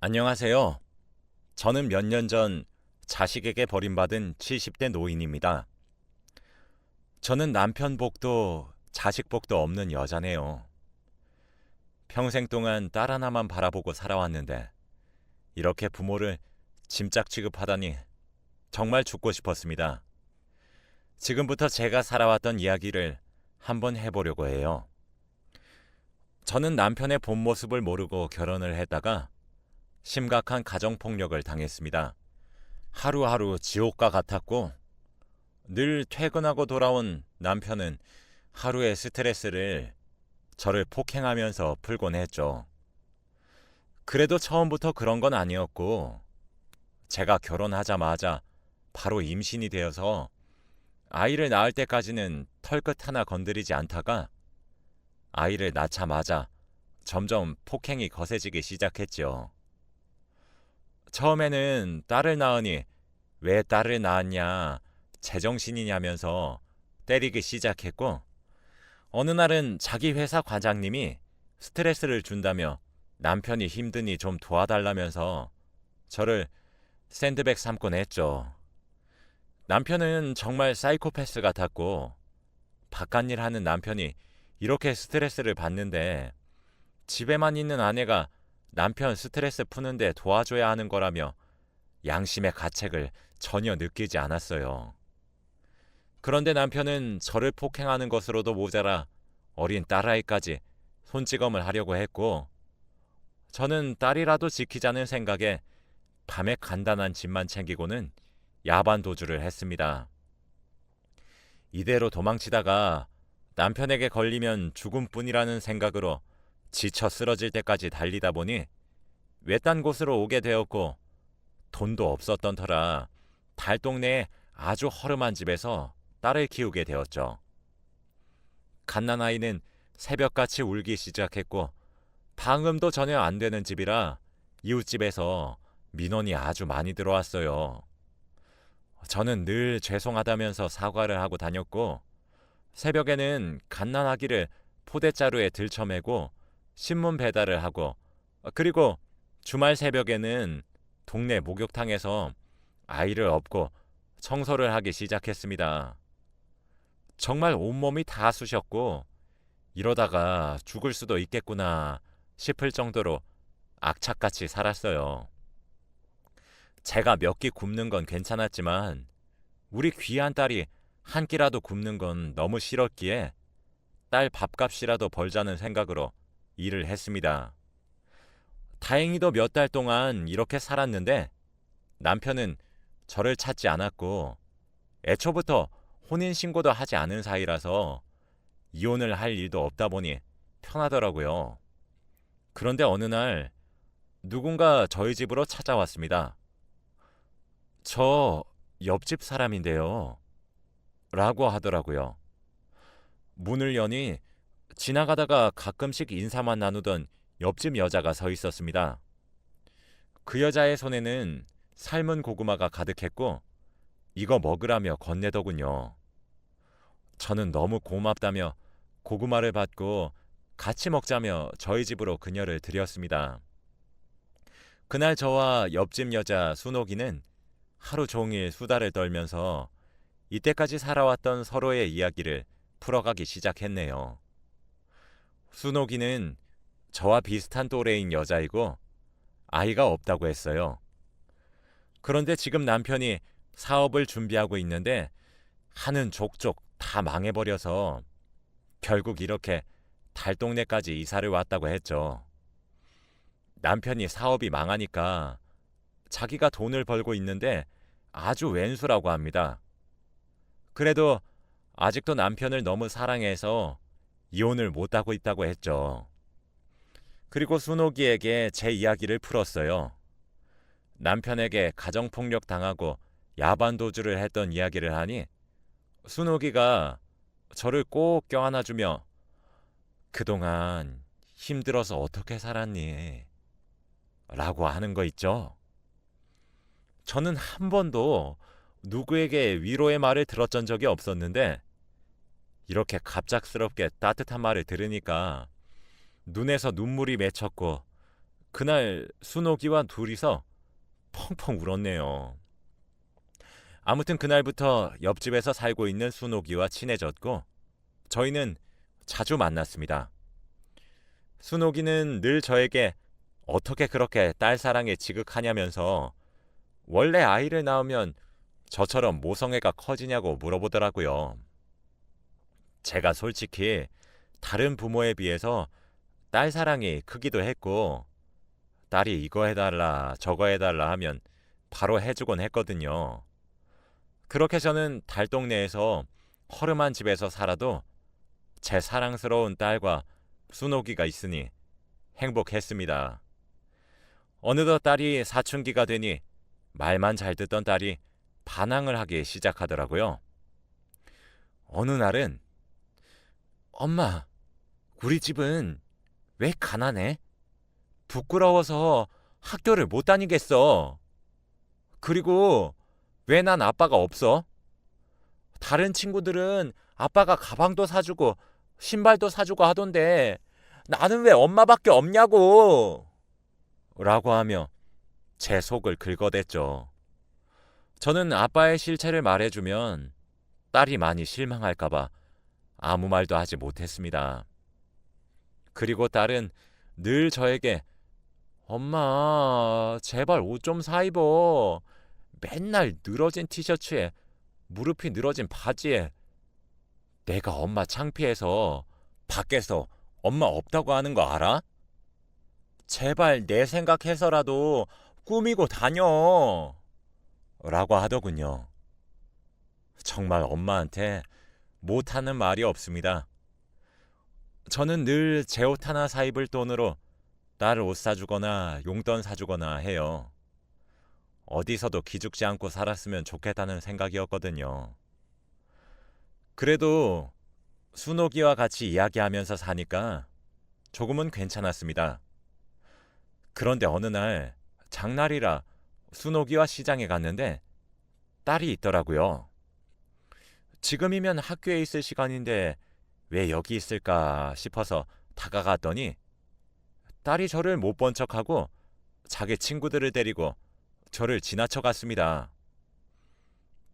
안녕하세요. 저는 몇 년 전 자식에게 버림받은 70대 노인입니다. 저는 남편 복도 자식 복도 없는 여자네요. 평생 동안 딸 하나만 바라보고 살아왔는데 이렇게 부모를 짐짝 취급하다니 정말 죽고 싶었습니다. 지금부터 제가 살아왔던 이야기를 한번 해보려고 해요. 저는 남편의 본 모습을 모르고 결혼을 했다가 심각한 가정폭력을 당했습니다. 하루하루 지옥과 같았고 늘 퇴근하고 돌아온 남편은 하루의 스트레스를 저를 폭행하면서 풀곤 했죠. 그래도 처음부터 그런 건 아니었고 제가 결혼하자마자 바로 임신이 되어서 아이를 낳을 때까지는 털끝 하나 건드리지 않다가 아이를 낳자마자 점점 폭행이 거세지기 시작했죠. 처음에는 딸을 낳으니 왜 딸을 낳았냐, 제정신이냐면서 때리기 시작했고, 어느 날은 자기 회사 과장님이 스트레스를 준다며 남편이 힘드니 좀 도와달라면서 저를 샌드백 삼곤 했죠. 남편은 정말 사이코패스 같았고, 바깥일 하는 남편이 이렇게 스트레스를 받는데 집에만 있는 아내가 남편 스트레스 푸는데 도와줘야 하는 거라며 양심의 가책을 전혀 느끼지 않았어요. 그런데 남편은 저를 폭행하는 것으로도 모자라 어린 딸아이까지 손찌검을 하려고 했고, 저는 딸이라도 지키자는 생각에 밤에 간단한 짐만 챙기고는 야반 도주를 했습니다. 이대로 도망치다가 남편에게 걸리면 죽음뿐이라는 생각으로 지쳐 쓰러질 때까지 달리다 보니 외딴 곳으로 오게 되었고, 돈도 없었던 터라 달 동네에 아주 허름한 집에서 딸을 키우게 되었죠. 갓난아이는 새벽같이 울기 시작했고 방음도 전혀 안 되는 집이라 이웃집에서 민원이 아주 많이 들어왔어요. 저는 늘 죄송하다면서 사과를 하고 다녔고, 새벽에는 갓난아기를 포대자루에 들쳐매고 신문 배달을 하고, 그리고 주말 새벽에는 동네 목욕탕에서 아이를 업고 청소를 하기 시작했습니다. 정말 온몸이 다 쑤셨고 이러다가 죽을 수도 있겠구나 싶을 정도로 악착같이 살았어요. 제가 몇 끼 굶는 건 괜찮았지만 우리 귀한 딸이 한 끼라도 굶는 건 너무 싫었기에 딸 밥값이라도 벌자는 생각으로 일을 했습니다. 다행히도 몇 달 동안 이렇게 살았는데 남편은 저를 찾지 않았고 애초부터 혼인신고도 하지 않은 사이라서 이혼을 할 일도 없다 보니 편하더라고요. 그런데 어느 날 누군가 저희 집으로 찾아왔습니다. 저 옆집 사람인데요. 라고 하더라고요. 문을 여니 지나가다가 가끔씩 인사만 나누던 옆집 여자가 서 있었습니다. 그 여자의 손에는 삶은 고구마가 가득했고 이거 먹으라며 건네더군요. 저는 너무 고맙다며 고구마를 받고 같이 먹자며 저희 집으로 그녀를 들였습니다. 그날 저와 옆집 여자 순옥이는 하루 종일 수다를 떨면서 이때까지 살아왔던 서로의 이야기를 풀어가기 시작했네요. 순옥이는 저와 비슷한 또래인 여자이고 아이가 없다고 했어요. 그런데 지금 남편이 사업을 준비하고 있는데 하는 족족 다 망해버려서 결국 이렇게 달동네까지 이사를 왔다고 했죠. 남편이 사업이 망하니까 자기가 돈을 벌고 있는데 아주 왼수라고 합니다. 그래도 아직도 남편을 너무 사랑해서 이혼을 못하고 있다고 했죠. 그리고 순옥이에게 제 이야기를 풀었어요. 남편에게 가정폭력 당하고 야반도주를 했던 이야기를 하니 순옥이가 저를 꼭 껴안아주며 그동안 힘들어서 어떻게 살았니? 라고 하는 거 있죠. 저는 한 번도 누구에게 위로의 말을 들었던 적이 없었는데 이렇게 갑작스럽게 따뜻한 말을 들으니까 눈에서 눈물이 맺혔고 그날 순옥이와 둘이서 펑펑 울었네요. 아무튼 그날부터 옆집에서 살고 있는 순옥이와 친해졌고 저희는 자주 만났습니다. 순옥이는 늘 저에게 어떻게 그렇게 딸 사랑에 지극하냐면서 원래 아이를 낳으면 저처럼 모성애가 커지냐고 물어보더라고요. 제가 솔직히 다른 부모에 비해서 딸 사랑이 크기도 했고 딸이 이거 해달라 저거 해달라 하면 바로 해주곤 했거든요. 그렇게 저는 달동네에서 허름한 집에서 살아도 제 사랑스러운 딸과 순옥이가 있으니 행복했습니다. 어느덧 딸이 사춘기가 되니 말만 잘 듣던 딸이 반항을 하기 시작하더라고요. 어느 날은 엄마, 우리 집은 왜 가난해? 부끄러워서 학교를 못 다니겠어. 그리고 왜 난 아빠가 없어? 다른 친구들은 아빠가 가방도 사주고 신발도 사주고 하던데 나는 왜 엄마밖에 없냐고! 라고 하며 제 속을 긁어댔죠. 저는 아빠의 실체를 말해주면 딸이 많이 실망할까봐 아무 말도 하지 못했습니다. 그리고 딸은 늘 저에게 엄마, 제발 옷 좀 사 입어. 맨날 늘어진 티셔츠에 무릎이 늘어진 바지에 내가 엄마 창피해서 밖에서 엄마 없다고 하는 거 알아? 제발 내 생각해서라도 꾸미고 다녀. 라고 하더군요. 정말 엄마한테 못하는 말이 없습니다. 저는 늘 제 옷 하나 사 입을 돈으로 딸을 옷 사주거나 용돈 사주거나 해요. 어디서도 기죽지 않고 살았으면 좋겠다는 생각이었거든요. 그래도 순옥이와 같이 이야기하면서 사니까 조금은 괜찮았습니다. 그런데 어느 날 장날이라 순옥이와 시장에 갔는데 딸이 있더라고요. 지금이면 학교에 있을 시간인데 왜 여기 있을까 싶어서 다가갔더니 딸이 저를 못 본 척하고 자기 친구들을 데리고 저를 지나쳐 갔습니다.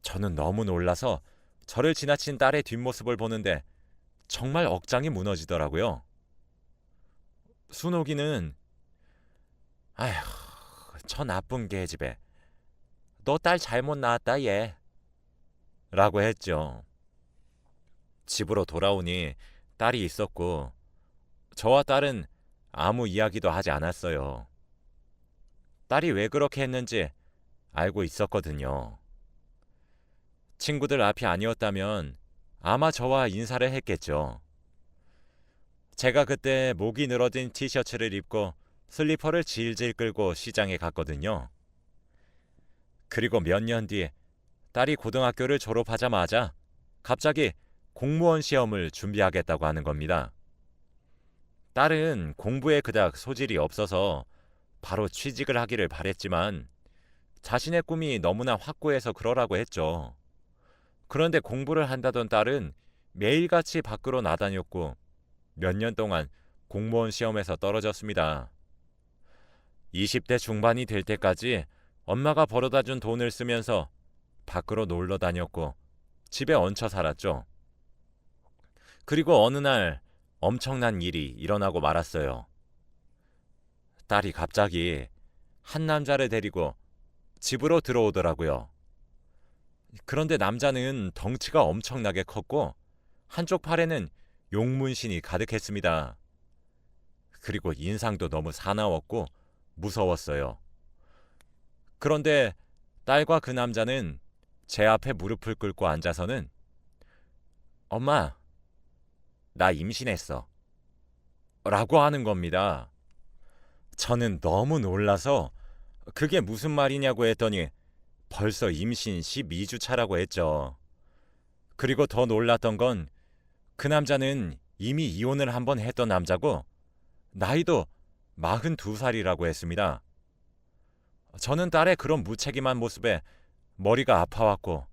저는 너무 놀라서 저를 지나친 딸의 뒷모습을 보는데 정말 억장이 무너지더라고요. 순옥이는 아휴, 저 나쁜 계집애. 너 딸 잘못 낳았다 얘. 라고 했죠. 집으로 돌아오니 딸이 있었고 저와 딸은 아무 이야기도 하지 않았어요. 딸이 왜 그렇게 했는지 알고 있었거든요. 친구들 앞이 아니었다면 아마 저와 인사를 했겠죠. 제가 그때 목이 늘어진 티셔츠를 입고 슬리퍼를 질질 끌고 시장에 갔거든요. 그리고 몇 년 뒤 딸이 고등학교를 졸업하자마자 갑자기 공무원 시험을 준비하겠다고 하는 겁니다. 딸은 공부에 그닥 소질이 없어서 바로 취직을 하기를 바랬지만 자신의 꿈이 너무나 확고해서 그러라고 했죠. 그런데 공부를 한다던 딸은 매일같이 밖으로 나다녔고 몇 년 동안 공무원 시험에서 떨어졌습니다. 20대 중반이 될 때까지 엄마가 벌어다 준 돈을 쓰면서 밖으로 놀러 다녔고 집에 얹혀 살았죠. 그리고 어느 날 엄청난 일이 일어나고 말았어요. 딸이 갑자기 한 남자를 데리고 집으로 들어오더라고요. 그런데 남자는 덩치가 엄청나게 컸고 한쪽 팔에는 용문신이 가득했습니다. 그리고 인상도 너무 사나웠고 무서웠어요. 그런데 딸과 그 남자는 제 앞에 무릎을 꿇고 앉아서는 엄마, 나 임신했어. 라고 하는 겁니다. 저는 너무 놀라서 그게 무슨 말이냐고 했더니 벌써 임신 12주 차라고 했죠. 그리고 더 놀랐던 건 그 남자는 이미 이혼을 한번 했던 남자고 나이도 42살이라고 했습니다. 저는 딸의 그런 무책임한 모습에 머리가 아파왔고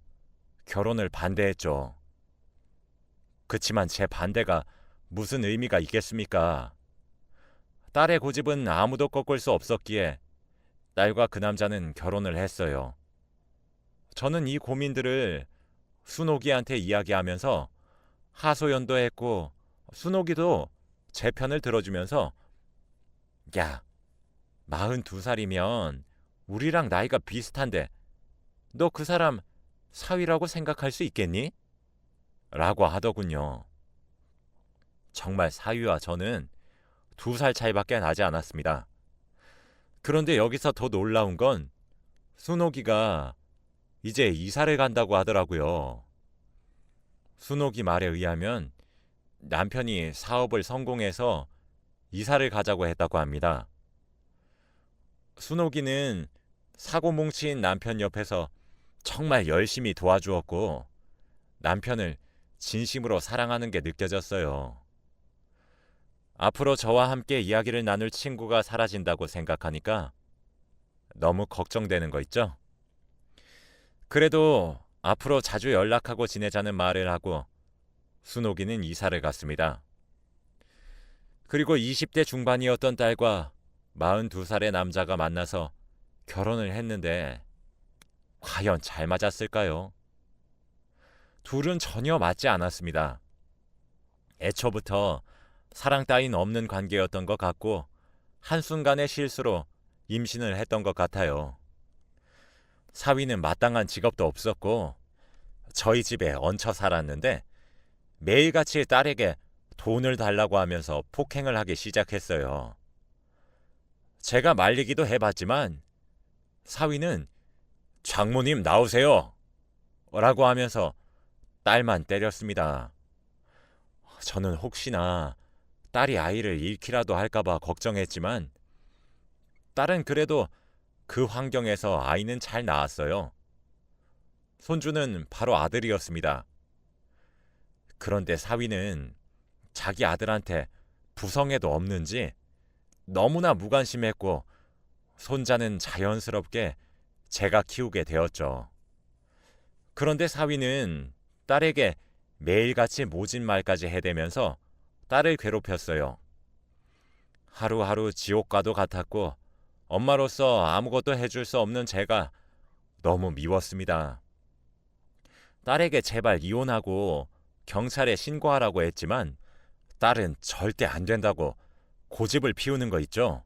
결혼을 반대했죠. 그치만 제 반대가 무슨 의미가 있겠습니까? 딸의 고집은 아무도 꺾을 수 없었기에 딸과 그 남자는 결혼을 했어요. 저는 이 고민들을 순옥이한테 이야기하면서 하소연도 했고 순옥이도 제 편을 들어주면서 야, 42살이면 우리랑 나이가 비슷한데 너 그 사람 사위라고 생각할 수 있겠니? 라고 하더군요. 정말 사위와 저는 2살 차이밖에 나지 않았습니다. 그런데 여기서 더 놀라운 건 순옥이가 이제 이사를 간다고 하더라고요. 순옥이 말에 의하면 남편이 사업을 성공해서 이사를 가자고 했다고 합니다. 순옥이는 사고뭉치인 남편 옆에서 정말 열심히 도와주었고 남편을 진심으로 사랑하는 게 느껴졌어요. 앞으로 저와 함께 이야기를 나눌 친구가 사라진다고 생각하니까 너무 걱정되는 거 있죠? 그래도 앞으로 자주 연락하고 지내자는 말을 하고 순옥이는 이사를 갔습니다. 그리고 20대 중반이었던 딸과 42살의 남자가 만나서 결혼을 했는데 과연 잘 맞았을까요? 둘은 전혀 맞지 않았습니다. 애초부터 사랑 따윈 없는 관계였던 것 같고 한순간의 실수로 임신을 했던 것 같아요. 사위는 마땅한 직업도 없었고 저희 집에 얹혀 살았는데 매일같이 딸에게 돈을 달라고 하면서 폭행을 하기 시작했어요. 제가 말리기도 해봤지만 사위는 장모님 나오세요 라고 하면서 딸만 때렸습니다. 저는 혹시나 딸이 아이를 잃기라도 할까봐 걱정했지만 딸은 그래도 그 환경에서 아이는 잘 낳았어요. 손주는 바로 아들이었습니다. 그런데 사위는 자기 아들한테 부성애도 없는지 너무나 무관심했고 손자는 자연스럽게 제가 키우게 되었죠. 그런데 사위는 딸에게 매일같이 모진 말까지 해대면서 딸을 괴롭혔어요. 하루하루 지옥과도 같았고 엄마로서 아무것도 해줄 수 없는 제가 너무 미웠습니다. 딸에게 제발 이혼하고 경찰에 신고하라고 했지만 딸은 절대 안 된다고 고집을 피우는 거 있죠.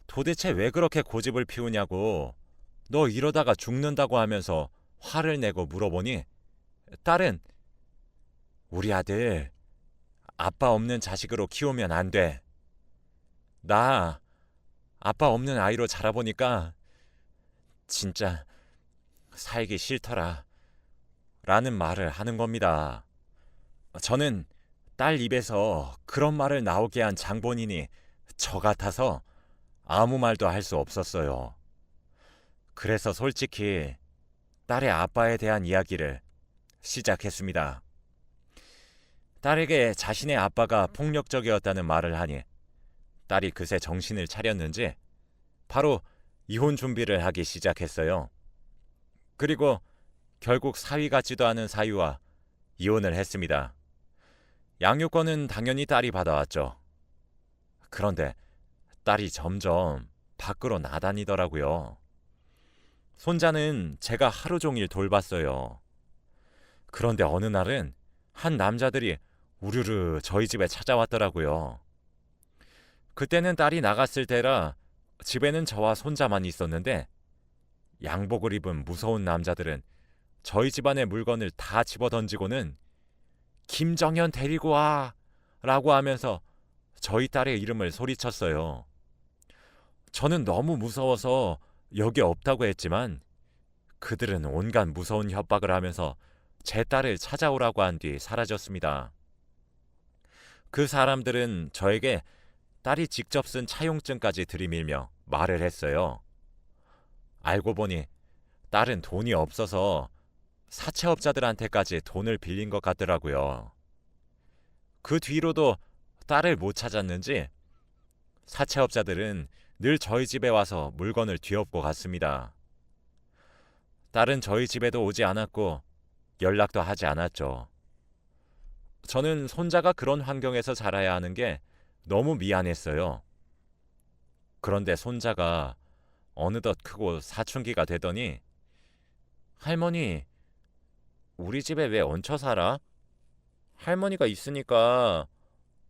도대체 왜 그렇게 고집을 피우냐고 너 이러다가 죽는다고 하면서 화를 내고 물어보니 딸은 우리 아들 아빠 없는 자식으로 키우면 안 돼. 나 아빠 없는 아이로 자라보니까 진짜 살기 싫더라. 라는 말을 하는 겁니다. 저는 딸 입에서 그런 말을 나오게 한 장본인이 저 같아서 아무 말도 할 수 없었어요. 그래서 솔직히 딸의 아빠에 대한 이야기를 시작했습니다. 딸에게 자신의 아빠가 폭력적이었다는 말을 하니 딸이 그새 정신을 차렸는지 바로 이혼 준비를 하기 시작했어요. 그리고 결국 사위 같지도 않은 사위와 이혼을 했습니다. 양육권은 당연히 딸이 받아왔죠. 그런데 딸이 점점 밖으로 나다니더라고요. 손자는 제가 하루 종일 돌봤어요. 그런데 어느 날은 한 남자들이 우르르 저희 집에 찾아왔더라고요. 그때는 딸이 나갔을 때라 집에는 저와 손자만 있었는데 양복을 입은 무서운 남자들은 저희 집안의 물건을 다 집어던지고는 김정현 데리고 와! 라고 하면서 저희 딸의 이름을 소리쳤어요. 저는 너무 무서워서 여기 없다고 했지만 그들은 온갖 무서운 협박을 하면서 제 딸을 찾아오라고 한 뒤 사라졌습니다. 그 사람들은 저에게 딸이 직접 쓴 차용증까지 들이밀며 말을 했어요. 알고 보니 딸은 돈이 없어서 사채업자들한테까지 돈을 빌린 것 같더라고요. 그 뒤로도 딸을 못 찾았는지 사채업자들은 늘 저희 집에 와서 물건을 뒤엎고 갔습니다. 딸은 저희 집에도 오지 않았고 연락도 하지 않았죠. 저는 손자가 그런 환경에서 자라야 하는 게 너무 미안했어요. 그런데 손자가 어느덧 크고 사춘기가 되더니 할머니, 우리 집에 왜 얹혀 살아? 할머니가 있으니까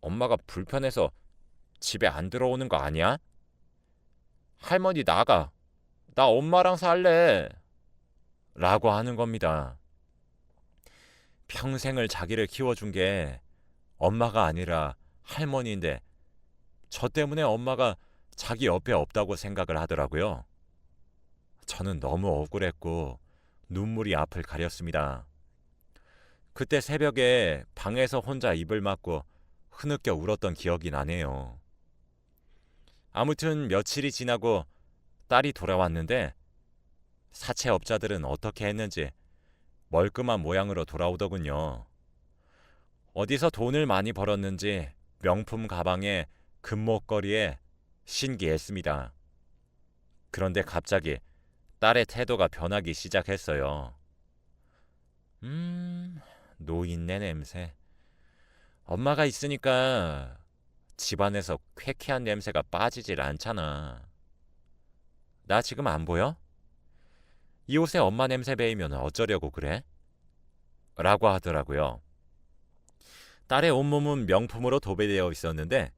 엄마가 불편해서 집에 안 들어오는 거 아니야? 할머니 나가. 나 엄마랑 살래. 라고 하는 겁니다. 평생을 자기를 키워준 게 엄마가 아니라 할머니인데 저 때문에 엄마가 자기 옆에 없다고 생각을 하더라고요. 저는 너무 억울했고 눈물이 앞을 가렸습니다. 그때 새벽에 방에서 혼자 입을 막고 흐느껴 울었던 기억이 나네요. 아무튼 며칠이 지나고 딸이 돌아왔는데 사채업자들은 어떻게 했는지 멀끔한 모양으로 돌아오더군요. 어디서 돈을 많이 벌었는지 명품 가방에 금목걸이에 신기했습니다. 그런데 갑자기 딸의 태도가 변하기 시작했어요. 노인네 냄새. 엄마가 있으니까 집안에서 쾌쾌한 냄새가 빠지질 않잖아. 나 지금 안 보여? 이 옷에 엄마 냄새 배이면 어쩌려고 그래? 라고 하더라고요. 딸의 온몸은 명품으로 도배되어 있었는데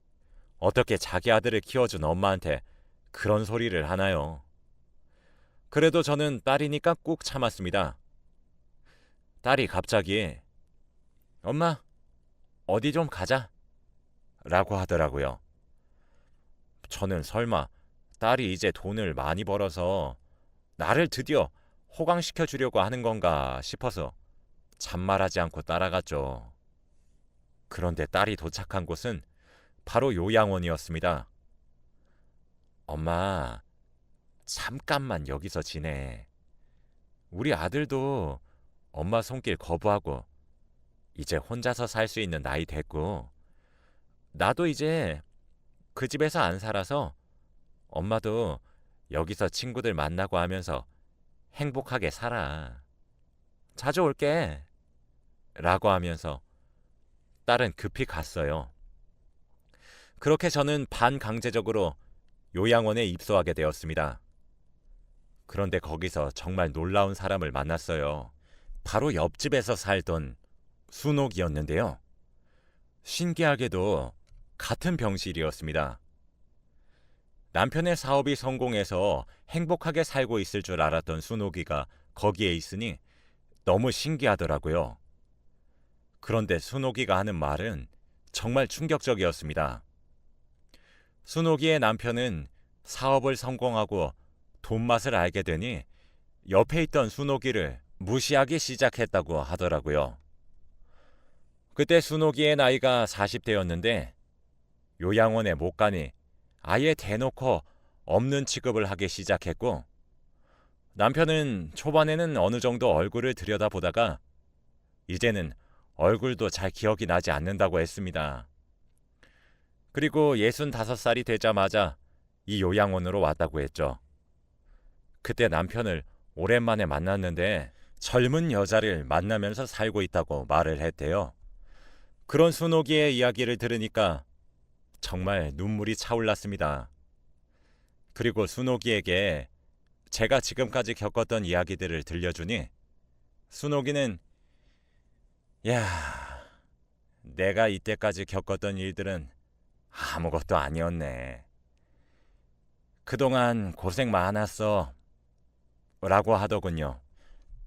어떻게 자기 아들을 키워준 엄마한테 그런 소리를 하나요? 그래도 저는 딸이니까 꾹 참았습니다. 딸이 갑자기 엄마, 어디 좀 가자 라고 하더라고요. 저는 설마 딸이 이제 돈을 많이 벌어서 나를 드디어 호강시켜 주려고 하는 건가 싶어서 잔말하지 않고 따라갔죠. 그런데 딸이 도착한 곳은 바로 요양원이었습니다. 엄마, 잠깐만 여기서 지내. 우리 아들도 엄마 손길 거부하고 이제 혼자서 살 수 있는 나이 됐고 나도 이제 그 집에서 안 살아서 엄마도 여기서 친구들 만나고 하면서 행복하게 살아. 자주 올게. 라고 하면서 딸은 급히 갔어요. 그렇게 저는 반강제적으로 요양원에 입소하게 되었습니다. 그런데 거기서 정말 놀라운 사람을 만났어요. 바로 옆집에서 살던 순옥이었는데요. 신기하게도 같은 병실이었습니다. 남편의 사업이 성공해서 행복하게 살고 있을 줄 알았던 순옥이가 거기에 있으니 너무 신기하더라고요. 그런데 순옥이가 하는 말은 정말 충격적이었습니다. 순옥이의 남편은 사업을 성공하고 돈 맛을 알게 되니 옆에 있던 순옥이를 무시하기 시작했다고 하더라고요. 그때 순옥이의 나이가 40대였는데 요양원에 못 가니 아예 대놓고 없는 취급을 하기 시작했고 남편은 초반에는 어느 정도 얼굴을 들여다보다가 이제는 얼굴도 잘 기억이 나지 않는다고 했습니다. 그리고 65살이 되자마자 이 요양원으로 왔다고 했죠. 그때 남편을 오랜만에 만났는데 젊은 여자를 만나면서 살고 있다고 말을 했대요. 그런 순옥이의 이야기를 들으니까 정말 눈물이 차올랐습니다. 그리고 순옥이에게 제가 지금까지 겪었던 이야기들을 들려주니 순옥이는 야, 내가 이때까지 겪었던 일들은 아무것도 아니었네. 그동안 고생 많았어. 라고 하더군요.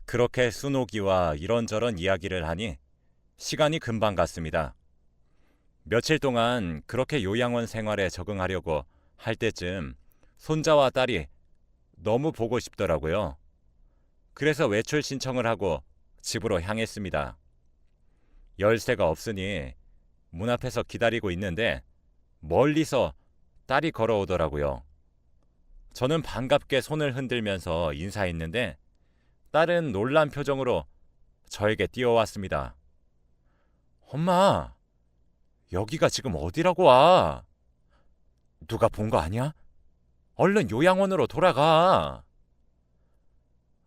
그렇게 순옥이와 이런저런 이야기를 하니 시간이 금방 갔습니다. 며칠 동안 그렇게 요양원 생활에 적응하려고 할 때쯤 손자와 딸이 너무 보고 싶더라고요. 그래서 외출 신청을 하고 집으로 향했습니다. 열쇠가 없으니 문 앞에서 기다리고 있는데 멀리서 딸이 걸어오더라고요. 저는 반갑게 손을 흔들면서 인사했는데 딸은 놀란 표정으로 저에게 뛰어왔습니다. 엄마, 여기가 지금 어디라고 와? 누가 본 거 아니야? 얼른 요양원으로 돌아가.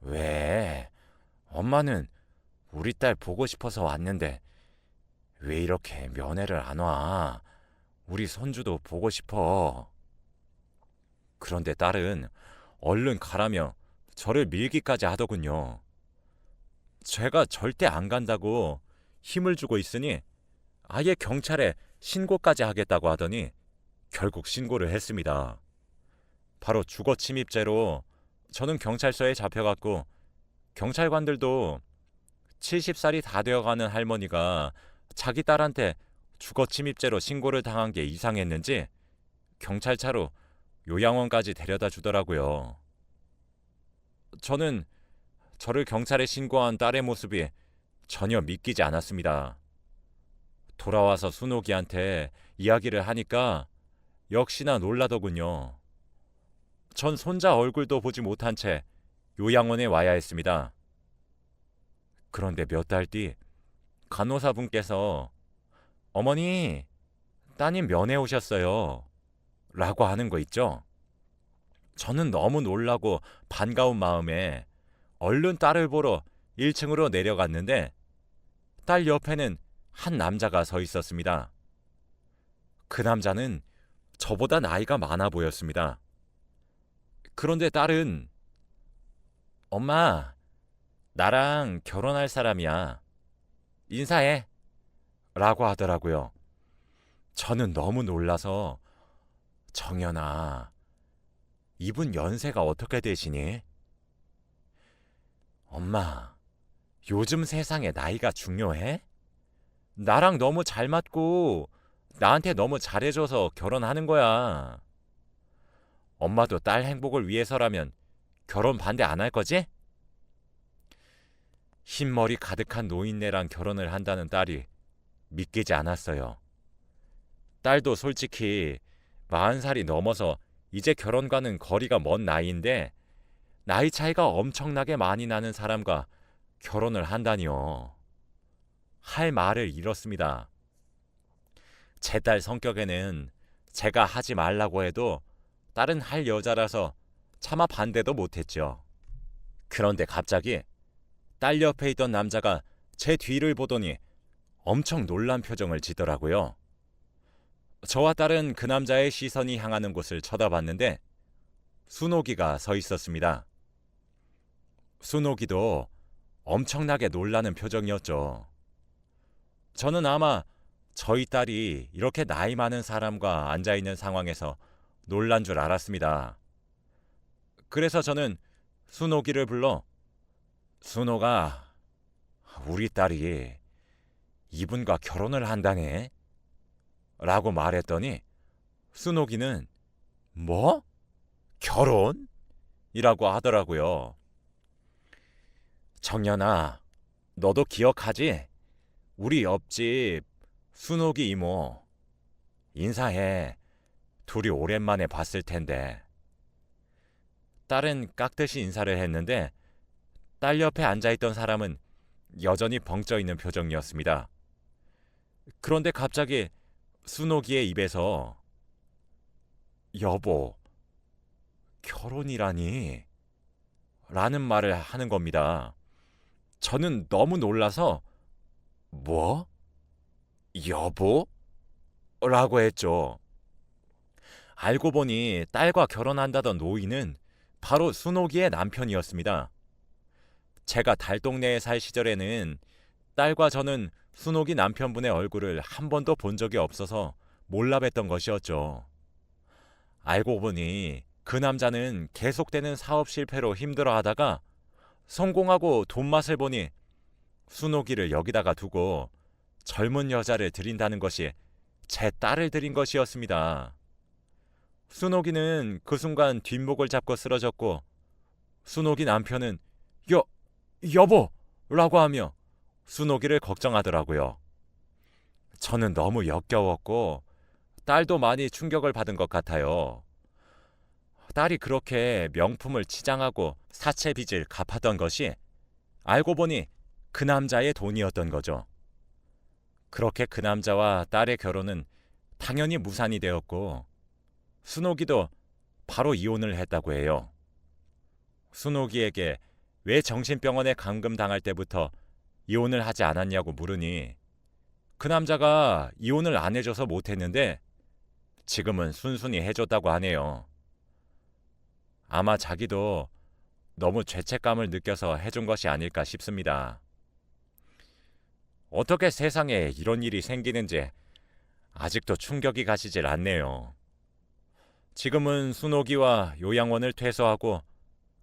왜? 엄마는 우리 딸 보고 싶어서 왔는데 왜 이렇게 면회를 안 와? 우리 손주도 보고 싶어. 그런데 딸은 얼른 가라며 저를 밀기까지 하더군요. 제가 절대 안 간다고 힘을 주고 있으니 아예 경찰에 신고까지 하겠다고 하더니 결국 신고를 했습니다. 바로 주거 침입죄로 저는 경찰서에 잡혀갔고, 경찰관들도 70살이 다 되어가는 할머니가 자기 딸한테 주거 침입죄로 신고를 당한 게 이상했는지 경찰차로 요양원까지 데려다 주더라고요. 저는 저를 경찰에 신고한 딸의 모습이 전혀 믿기지 않았습니다. 돌아와서 순옥이한테 이야기를 하니까 역시나 놀라더군요. 전 손자 얼굴도 보지 못한 채 요양원에 와야 했습니다. 그런데 몇 달 뒤 간호사분께서 어머니, 따님 면회 오셨어요. 라고 하는 거 있죠. 저는 너무 놀라고 반가운 마음에 얼른 딸을 보러 1층으로 내려갔는데 딸 옆에는 한 남자가 서 있었습니다. 그 남자는 저보다 나이가 많아 보였습니다. 그런데 딸은 엄마, 나랑 결혼할 사람이야. 인사해. 라고 하더라고요. 저는 너무 놀라서 정연아, 이분 연세가 어떻게 되시니? 엄마, 요즘 세상에 나이가 중요해? 나랑 너무 잘 맞고 나한테 너무 잘해줘서 결혼하는 거야. 엄마도 딸 행복을 위해서라면 결혼 반대 안 할 거지? 흰머리 가득한 노인네랑 결혼을 한다는 딸이 믿기지 않았어요. 딸도 솔직히 40살이 넘어서 이제 결혼과는 거리가 먼 나이인데 나이 차이가 엄청나게 많이 나는 사람과 결혼을 한다니요. 할 말을 잃었습니다. 제 딸 성격에는 제가 하지 말라고 해도 딸은 할 여자라서 차마 반대도 못했죠. 그런데 갑자기 딸 옆에 있던 남자가 제 뒤를 보더니 엄청 놀란 표정을 지더라고요. 저와 딸은 그 남자의 시선이 향하는 곳을 쳐다봤는데 순옥이가 서 있었습니다. 순옥이도 엄청나게 놀라는 표정이었죠. 저는 아마 저희 딸이 이렇게 나이 많은 사람과 앉아있는 상황에서 놀란 줄 알았습니다. 그래서 저는 순옥이를 불러 순옥아, 우리 딸이 이분과 결혼을 한다네? 라고 말했더니 순옥이는 뭐? 결혼? 이라고 하더라고요. 정연아, 너도 기억하지? 우리 옆집 순옥이 이모. 인사해. 둘이 오랜만에 봤을 텐데. 딸은 깍듯이 인사를 했는데 딸 옆에 앉아있던 사람은 여전히 벙쪄 있는 표정이었습니다. 그런데 갑자기 순옥이의 입에서 여보, 결혼이라니? 라는 말을 하는 겁니다. 저는 너무 놀라서 뭐? 여보? 라고 했죠. 알고 보니 딸과 결혼한다던 노인은 바로 순옥이의 남편이었습니다. 제가 달동네에 살 시절에는 딸과 저는 순옥이 남편분의 얼굴을 한 번도 본 적이 없어서 몰라뵀던 것이었죠. 알고 보니 그 남자는 계속되는 사업 실패로 힘들어하다가 성공하고 돈 맛을 보니 순옥이를 여기다가 두고 젊은 여자를 들인다는 것이 제 딸을 들인 것이었습니다. 순옥이는 그 순간 뒷목을 잡고 쓰러졌고 순옥이 남편은 여보! 라고 하며 순옥이를 걱정하더라고요. 저는 너무 역겨웠고 딸도 많이 충격을 받은 것 같아요. 딸이 그렇게 명품을 치장하고 사채 빚을 갚았던 것이 알고 보니 그 남자의 돈이었던 거죠. 그렇게 그 남자와 딸의 결혼은 당연히 무산이 되었고 순옥이도 바로 이혼을 했다고 해요. 순옥이에게 왜 정신병원에 감금당할 때부터 이혼을 하지 않았냐고 물으니 그 남자가 이혼을 안 해줘서 못했는데 지금은 순순히 해줬다고 하네요. 아마 자기도 너무 죄책감을 느껴서 해준 것이 아닐까 싶습니다. 어떻게 세상에 이런 일이 생기는지 아직도 충격이 가시질 않네요. 지금은 순옥이와 요양원을 퇴소하고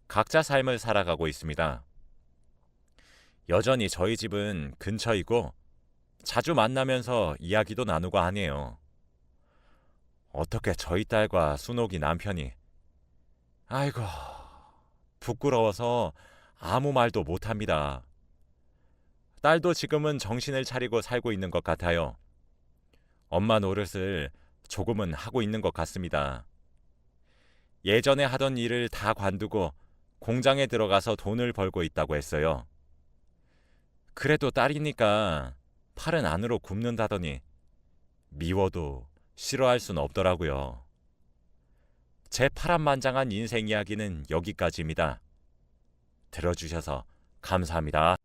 각자 삶을 살아가고 있습니다. 여전히 저희 집은 근처이고 자주 만나면서 이야기도 나누고 하네요. 어떻게 저희 딸과 순옥이 남편이 아이고 부끄러워서 아무 말도 못합니다. 딸도 지금은 정신을 차리고 살고 있는 것 같아요. 엄마 노릇을 조금은 하고 있는 것 같습니다. 예전에 하던 일을 다 관두고 공장에 들어가서 돈을 벌고 있다고 했어요. 그래도 딸이니까 팔은 안으로 굽는다더니 미워도 싫어할 순 없더라고요. 제 파란만장한 인생 이야기는 여기까지입니다. 들어주셔서 감사합니다.